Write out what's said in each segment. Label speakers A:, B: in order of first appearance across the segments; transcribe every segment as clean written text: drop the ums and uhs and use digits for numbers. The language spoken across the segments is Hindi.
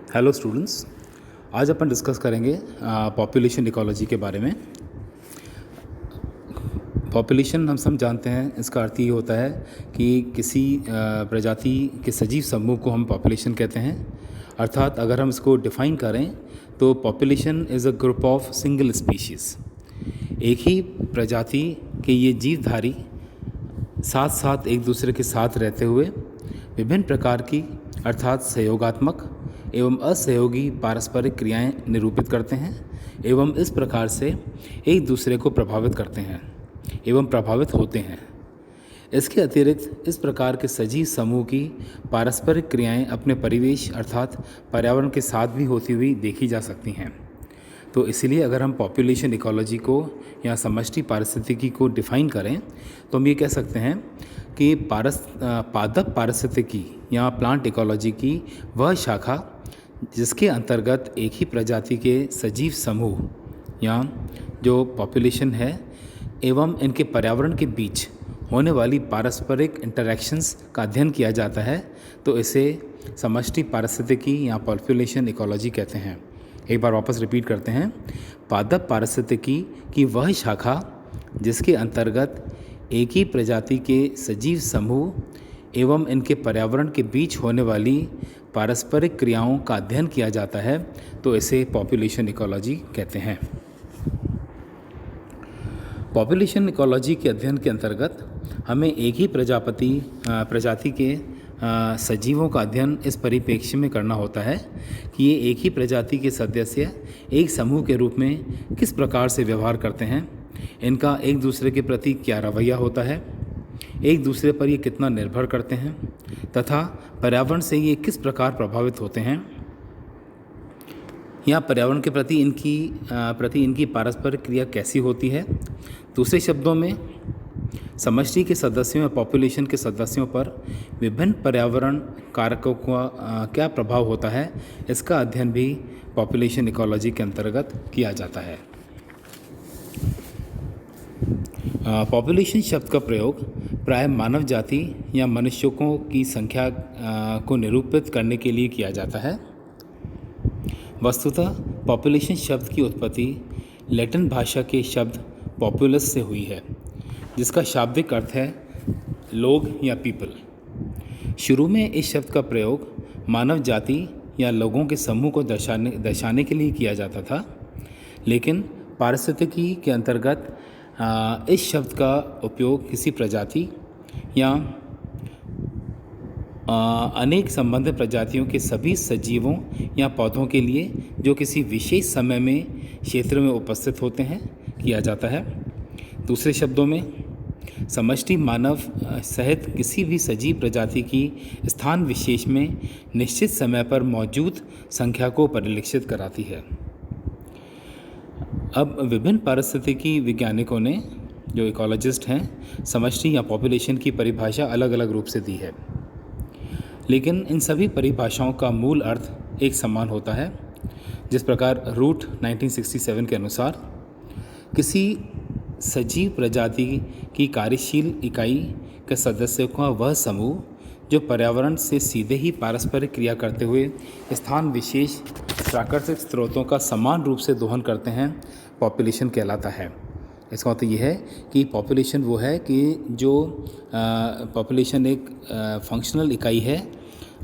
A: Hello students. आज अपन डिस्कस करेंगे पॉपुलेशन इकोलॉजी के बारे में। पॉपुलेशन हम सब जानते हैं, इसका अर्थ ये होता है कि किसी प्रजाति के सजीव समूह को हम पॉपुलेशन कहते हैं। अर्थात अगर हम इसको डिफ़ाइन करें तो population is a group of single species. एक ही प्रजाति के ये जीवधारी साथ साथ एक दूसरे के साथ रहते हुए विभिन्न प्रकार की अर्थात सहयोगात्मक एवं असहयोगी पारस्परिक क्रियाएं निरूपित करते हैं एवं इस प्रकार से एक दूसरे को प्रभावित करते हैं एवं प्रभावित होते हैं। इसके अतिरिक्त इस प्रकार के सजीव समूह की पारस्परिक क्रियाएं अपने परिवेश अर्थात पर्यावरण के साथ भी होती हुई देखी जा सकती हैं। तो इसलिए अगर हम पॉपुलेशन इकोलॉजी को या समष्टि पारिस्थितिकी को डिफ़ाइन करें तो हम ये कह सकते हैं कि पादप पारिस्थितिकी या प्लांट इकोलॉजी की वह शाखा जिसके अंतर्गत एक ही प्रजाति के सजीव समूह या जो पॉपुलेशन है एवं इनके पर्यावरण के बीच होने वाली पारस्परिक इंटरैक्शंस का अध्ययन किया जाता है, तो इसे समष्टि पारिस्थितिकी या पॉपुलेशन इकोलॉजी कहते हैं। एक बार वापस रिपीट करते हैं। पादप पारिस्थितिकी की वह शाखा जिसके अंतर्गत एक ही प्रजाति के सजीव समूह एवं इनके पर्यावरण के बीच होने वाली पारस्परिक क्रियाओं का अध्ययन किया जाता है, तो इसे पॉपुलेशन इकोलॉजी कहते हैं। पॉपुलेशन इकोलॉजी के अध्ययन के अंतर्गत हमें एक ही प्रजाति के सजीवों का अध्ययन इस परिप्रेक्ष्य में करना होता है कि ये एक ही प्रजाति के सदस्य एक समूह के रूप में किस प्रकार से व्यवहार करते हैं, इनका एक दूसरे के प्रति क्या रवैया होता है, एक दूसरे पर ये कितना निर्भर करते हैं तथा पर्यावरण से ये किस प्रकार प्रभावित होते हैं या पर्यावरण के प्रति इनकी पारस्परिक क्रिया कैसी होती है। दूसरे शब्दों में समष्टि के सदस्यों या पॉपुलेशन के सदस्यों पर विभिन्न पर्यावरण कारकों का क्या प्रभाव होता है, इसका अध्ययन भी पॉपुलेशन इकोलॉजी के अंतर्गत किया जाता है। पॉपुलेशन शब्द का प्रयोग प्राय मानव जाति या मनुष्यों की संख्या को निरूपित करने के लिए किया जाता है। वस्तुतः पॉपुलेशन शब्द की उत्पत्ति लैटिन भाषा के शब्द पॉपुलस से हुई है, जिसका शाब्दिक अर्थ है लोग या पीपल। शुरू में इस शब्द का प्रयोग मानव जाति या लोगों के समूह को दर्शाने के लिए किया जाता था, लेकिन पारिस्थितिकी के अंतर्गत इस शब्द का उपयोग किसी प्रजाति या अनेक संबंधित प्रजातियों के सभी सजीवों या पौधों के लिए जो किसी विशेष समय में क्षेत्र में उपस्थित होते हैं किया जाता है। दूसरे शब्दों में समष्टि मानव सहित किसी भी सजीव प्रजाति की स्थान विशेष में निश्चित समय पर मौजूद संख्या को परिलक्षित कराती है। अब विभिन्न पारिस्थितिकी वैज्ञानिकों ने, जो इकोलॉजिस्ट हैं, समष्टि या पॉपुलेशन की परिभाषा अलग अलग रूप से दी है, लेकिन इन सभी परिभाषाओं का मूल अर्थ एक समान होता है। जिस प्रकार रूट 1967 के अनुसार किसी सजीव प्रजाति की कार्यशील इकाई के सदस्यों का वह समूह जो पर्यावरण से सीधे ही पारस्परिक क्रिया करते हुए स्थान विशेष प्राकृतिक स्रोतों का समान रूप से दोहन करते हैं, पॉपुलेशन कहलाता है। इसका मतलब यह है कि पॉपुलेशन वो है कि जो पॉपुलेशन एक फंक्शनल इकाई है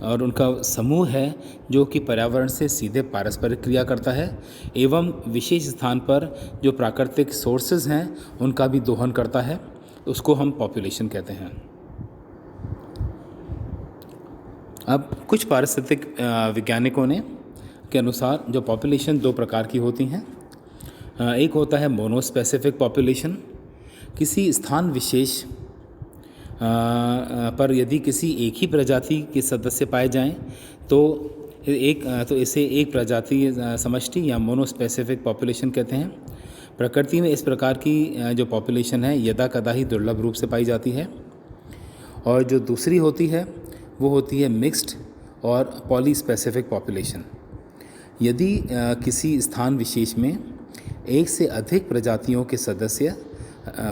A: और उनका समूह है जो कि पर्यावरण से सीधे पारस्परिक क्रिया करता है एवं विशेष स्थान पर जो प्राकृतिक सोर्सेज हैं उनका भी दोहन करता है, उसको हम पॉपुलेशन कहते हैं। अब कुछ पारिस्थितिक वैज्ञानिकों ने के अनुसार जो पॉपुलेशन दो प्रकार की होती हैं। एक होता है मोनोस्पेसिफिक पॉपुलेशन। किसी स्थान विशेष पर यदि किसी एक ही प्रजाति के सदस्य पाए जाएं तो इसे एक प्रजाति समष्टि या मोनोस्पेसिफिक पॉपुलेशन कहते हैं। प्रकृति में इस प्रकार की जो पॉपुलेशन है यदा कदा ही दुर्लभ रूप से पाई जाती है। और जो दूसरी होती है वो होती है मिक्स्ड और पॉलीस्पेसिफिक पॉपुलेशन। यदि किसी स्थान विशेष में एक से अधिक प्रजातियों के सदस्य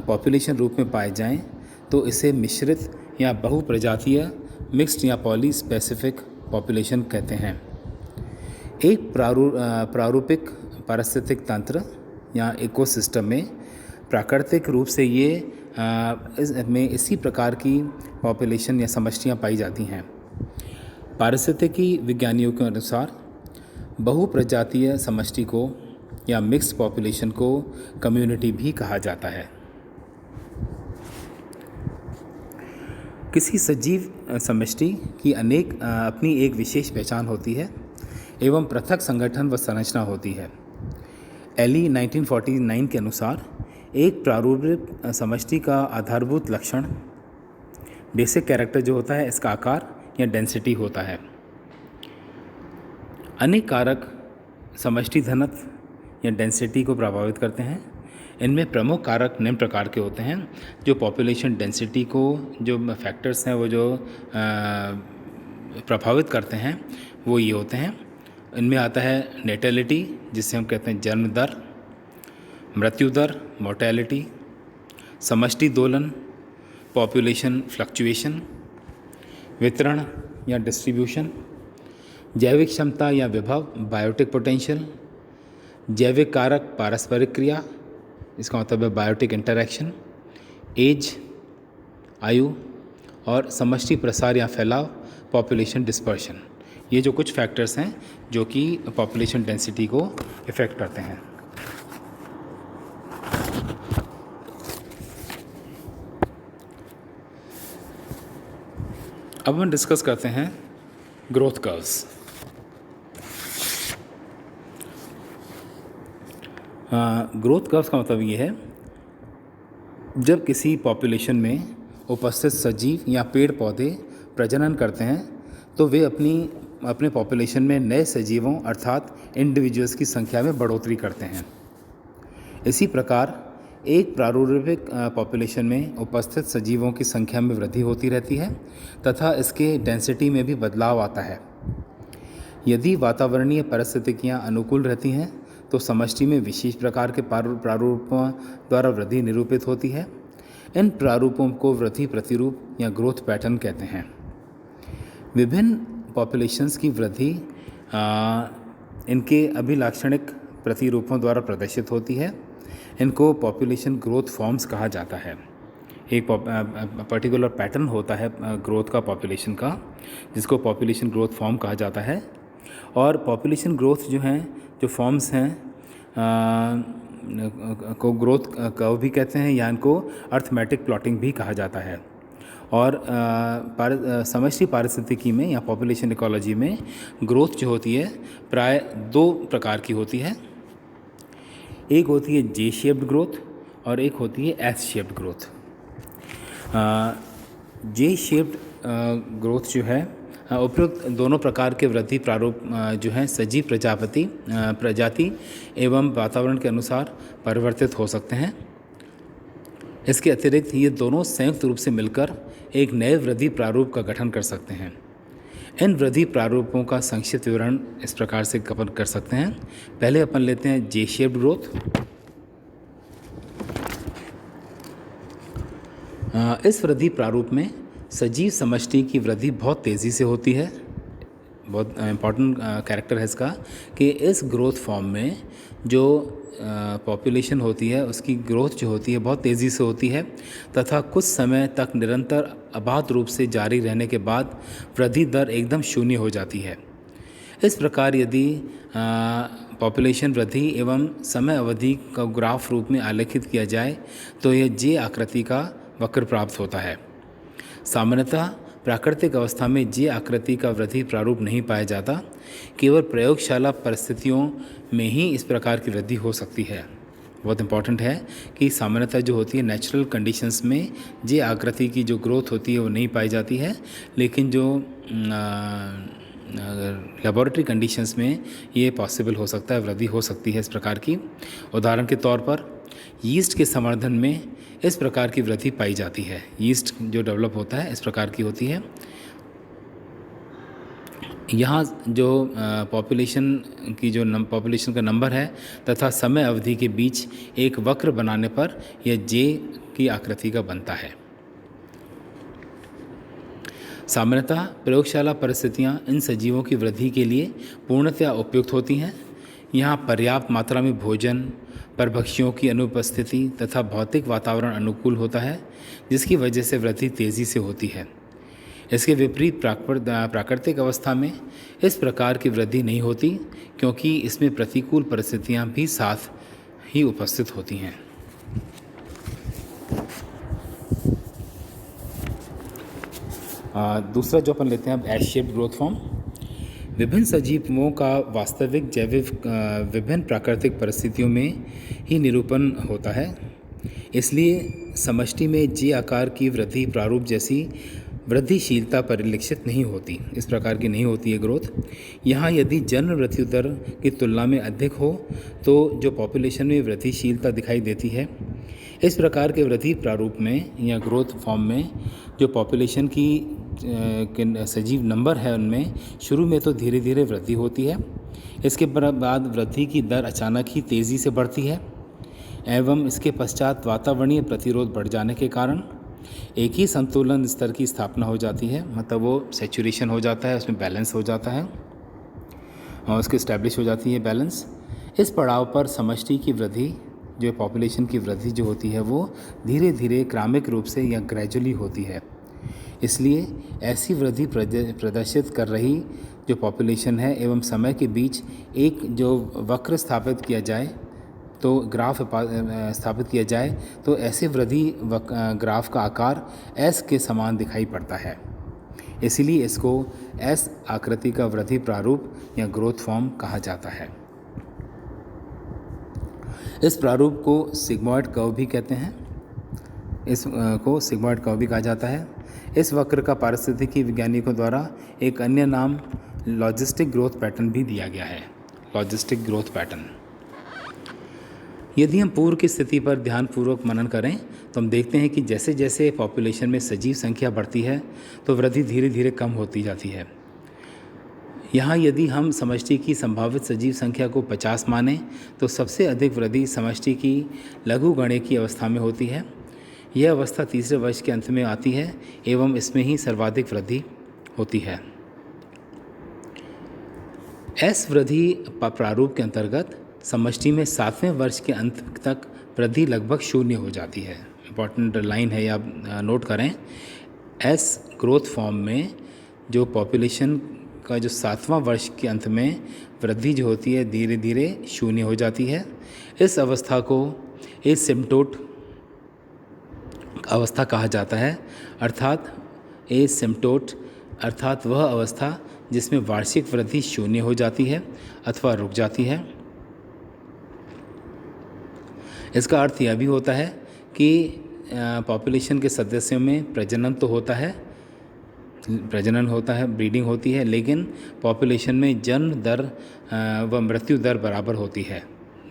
A: पॉपुलेशन रूप में पाए जाएं तो इसे मिश्रित या बहुप्रजातीय मिक्स्ड या पॉलीस्पेसिफिक पॉपुलेशन कहते हैं। एक प्रारूपिक पारिस्थितिक तंत्र या इकोसिस्टम में प्राकृतिक रूप से इसमें इसी प्रकार की पॉपुलेशन या समष्टियाँ पाई जाती हैं। पारिस्थितिकी विज्ञानियों के अनुसार बहुप्रजातीय समष्टि को या मिक्स्ड पॉपुलेशन को कम्युनिटी भी कहा जाता है। किसी सजीव समष्टि की अपनी एक विशेष पहचान होती है एवं पृथक संगठन व संरचना होती है। एली 1949 के अनुसार एक प्रारूपिक समष्टि का आधारभूत लक्षण बेसिक कैरेक्टर जो होता है इसका आकार या डेंसिटी होता है। अनेक कारक समष्टि घनत्व या डेंसिटी को प्रभावित करते हैं। इनमें प्रमुख कारक निम्न प्रकार के होते हैं जो पॉपुलेशन डेंसिटी को जो फैक्टर्स हैं वो जो प्रभावित करते हैं वो ये होते हैं। इनमें आता है नेटेलिटी जिसे हम कहते हैं जन्म दर, मृत्यु दर मोर्टेलिटी, समष्टि दोलन पॉपुलेशन फ्लक्चुएशन, वितरण या डिस्ट्रीब्यूशन, जैविक क्षमता या विभव बायोटिक पोटेंशियल, जैविक कारक पारस्परिक क्रिया इसका मतलब है बायोटिक इंटरैक्शन, एज आयु और समष्टि प्रसार या फैलाव पॉपुलेशन डिस्पर्शन। ये जो कुछ फैक्टर्स हैं जो कि पॉपुलेशन डेंसिटी को इफ़ेक्ट करते हैं। अब हम डिस्कस करते हैं ग्रोथ कर्व्स। ग्रोथ कर्व्स का मतलब ये है जब किसी पॉपुलेशन में उपस्थित सजीव या पेड़ पौधे प्रजनन करते हैं तो वे अपने पॉपुलेशन में नए सजीवों अर्थात इंडिविजुअल्स की संख्या में बढ़ोतरी करते हैं। इसी प्रकार एक प्रारूपिक पॉपुलेशन में उपस्थित सजीवों की संख्या में वृद्धि होती रहती है तथा इसके डेंसिटी में भी बदलाव आता है। यदि वातावरणीय परिस्थितियाँ अनुकूल रहती हैं तो समष्टि में विशेष प्रकार के प्रारूपों द्वारा वृद्धि निरूपित होती है। इन प्रारूपों को वृद्धि प्रतिरूप या ग्रोथ पैटर्न कहते हैं। विभिन्न पॉपुलेशंस की वृद्धि इनके अभिलाक्षणिक प्रतिरूपों द्वारा प्रदर्शित होती है। इनको पॉपुलेशन ग्रोथ फॉर्म्स कहा जाता है। एक पर्टिकुलर पैटर्न होता है ग्रोथ का पॉपुलेशन का जिसको पॉपुलेशन ग्रोथ फॉर्म कहा जाता है। और पॉपुलेशन ग्रोथ जो फॉर्म्स हैं को ग्रोथ कर्व भी कहते हैं या इनको अर्थमेटिक प्लॉटिंग भी कहा जाता है। और समष्टि पारिस्थितिकी में या पॉपुलेशन इकोलॉजी में ग्रोथ जो होती है प्राय दो प्रकार की होती है। एक होती है जे शेप्ड ग्रोथ और एक होती है एस शेप्ड ग्रोथ। जे शेप्ड ग्रोथ जो है उपयुक्त दोनों प्रकार के वृद्धि प्रारूप जो हैं सजीव प्रजाति एवं वातावरण के अनुसार परिवर्तित हो सकते हैं। इसके अतिरिक्त ये दोनों संयुक्त रूप से मिलकर एक नए वृद्धि प्रारूप का गठन कर सकते हैं। इन वृद्धि प्रारूपों का संक्षिप्त विवरण इस प्रकार से कवर कर सकते हैं। पहले अपन लेते हैं जे शेप्ड ग्रोथ। इस वृद्धि प्रारूप में सजीव समष्टि की वृद्धि बहुत तेज़ी से होती है। बहुत इम्पॉर्टेंट कैरेक्टर है इसका कि इस ग्रोथ फॉर्म में जो पॉपुलेशन होती है उसकी ग्रोथ जो होती है बहुत तेज़ी से होती है तथा कुछ समय तक निरंतर अबाध रूप से जारी रहने के बाद वृद्धि दर एकदम शून्य हो जाती है। इस प्रकार यदि पॉपुलेशन वृद्धि एवं समय अवधि का ग्राफ रूप में आलेखित किया जाए तो यह जे आकृति का वक्र प्राप्त होता है। सामान्यतः प्राकृतिक अवस्था में जे आकृति का वृद्धि प्रारूप नहीं पाया जाता, केवल प्रयोगशाला परिस्थितियों में ही इस प्रकार की वृद्धि हो सकती है। बहुत इंपॉर्टेंट है कि सामान्यतः जो होती है नेचुरल कंडीशंस में जे आकृति की जो ग्रोथ होती है वो नहीं पाई जाती है, लेकिन जो लेबोरेटरी कंडीशंस में ये पॉसिबल हो सकता है, वृद्धि हो सकती है इस प्रकार की। उदाहरण के तौर पर यीस्ट के संवर्धन में इस प्रकार की वृद्धि पाई जाती है। यीस्ट जो डेवलप होता है इस प्रकार की होती है। यहाँ जो पॉपुलेशन का नंबर है तथा समय अवधि के बीच एक वक्र बनाने पर यह जे की आकृति का बनता है। सामान्यतः प्रयोगशाला परिस्थितियां इन सजीवों की वृद्धि के लिए पूर्णतया उपयुक्त होती हैं। यहाँ पर्याप्त मात्रा में भोजन, परभक्षियों की अनुपस्थिति तथा भौतिक वातावरण अनुकूल होता है, जिसकी वजह से वृद्धि तेज़ी से होती है। इसके विपरीत प्राकृतिक अवस्था में इस प्रकार की वृद्धि नहीं होती, क्योंकि इसमें प्रतिकूल परिस्थितियां भी साथ ही उपस्थित होती हैं। दूसरा जो अपन लेते हैं अब एस शेप्ड ग्रोथ फॉर्म। विभिन्न सजीवों का वास्तविक जैविक विभिन्न प्राकृतिक परिस्थितियों में ही निरूपण होता है। इसलिए समष्टि में जे आकार की वृद्धि प्रारूप जैसी वृद्धिशीलता परिलक्षित नहीं होती, इस प्रकार की नहीं होती है ग्रोथ। यहाँ यदि जन्म मृत्यु दर की तुलना में अधिक हो तो जो पॉपुलेशन में वृद्धिशीलता दिखाई देती है। इस प्रकार के वृद्धि प्रारूप में या ग्रोथ फॉर्म में जो पॉपुलेशन की सजीव नंबर है उनमें शुरू में तो धीरे धीरे वृद्धि होती है, इसके बाद वृद्धि की दर अचानक ही तेज़ी से बढ़ती है एवं इसके पश्चात वातावरणीय प्रतिरोध बढ़ जाने के कारण एक ही संतुलन स्तर की स्थापना हो जाती है, मतलब वो सेचुरेशन हो जाता है, उसमें बैलेंस हो जाता है और उसकी इस्टेब्लिश हो जाती है बैलेंस। इस पड़ाव पर समष्टि की वृद्धि, जो पॉपुलेशन की वृद्धि जो होती है वो धीरे धीरे क्रमिक रूप से या ग्रेजुअली होती है। इसलिए ऐसी वृद्धि प्रदर्शित कर रही जो पॉपुलेशन है एवं समय के बीच एक जो वक्र स्थापित किया जाए, तो ग्राफ स्थापित किया जाए तो ऐसे वृद्धि ग्राफ का आकार एस के समान दिखाई पड़ता है। इसीलिए इसको एस आकृति का वृद्धि प्रारूप या ग्रोथ फॉर्म कहा जाता है। इस प्रारूप को सिग्मॉइड कर्व भी कहते हैं, इसको सिग्मॉइड कर्व भी कहा जाता है। इस वक्र का पारिस्थितिकी वैज्ञानिकों द्वारा एक अन्य नाम लॉजिस्टिक ग्रोथ पैटर्न भी दिया गया है, लॉजिस्टिक ग्रोथ पैटर्न। यदि हम पूर्व की स्थिति पर ध्यानपूर्वक मनन करें तो हम देखते हैं कि जैसे जैसे पॉपुलेशन में सजीव संख्या बढ़ती है तो वृद्धि धीरे धीरे कम होती जाती है। यहाँ यदि हम समष्टि की संभावित सजीव संख्या को 50 मानें तो सबसे अधिक वृद्धि समष्टि की लघुगणित की अवस्था में होती है। यह अवस्था तीसरे वर्ष के अंत में आती है एवं इसमें ही सर्वाधिक वृद्धि होती है। एस वृद्धि प्रारूप के अंतर्गत समष्टि में 7वें वर्ष के अंत तक वृद्धि लगभग शून्य हो जाती है। इम्पॉर्टेंट लाइन है, आप नोट करें। एस ग्रोथ फॉर्म में जो पॉपुलेशन का जो 7वां वर्ष के अंत में वृद्धि जो होती है धीरे धीरे शून्य हो जाती है। इस अवस्था को एसिम्प्टोट अवस्था कहा जाता है, अर्थात एसिम्प्टोट अर्थात वह अवस्था जिसमें वार्षिक वृद्धि शून्य हो जाती है अथवा रुक जाती है। इसका अर्थ यह भी होता है कि पॉपुलेशन के सदस्यों में प्रजनन तो होता है, ब्रीडिंग होती है, लेकिन पॉपुलेशन में जन्म दर व मृत्यु दर बराबर होती है।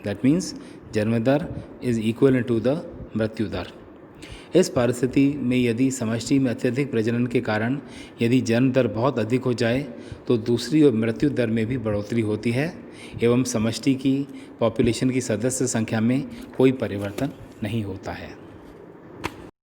A: दैट मीन्स जन्म दर इज़ इक्वल टू द मृत्यु दर। इस परिस्थिति में यदि समष्टि में अत्यधिक प्रजनन के कारण यदि जन्म दर बहुत अधिक हो जाए तो दूसरी ओर मृत्यु दर में भी बढ़ोतरी होती है एवं समष्टि की पॉपुलेशन की सदस्य संख्या में कोई परिवर्तन नहीं होता है।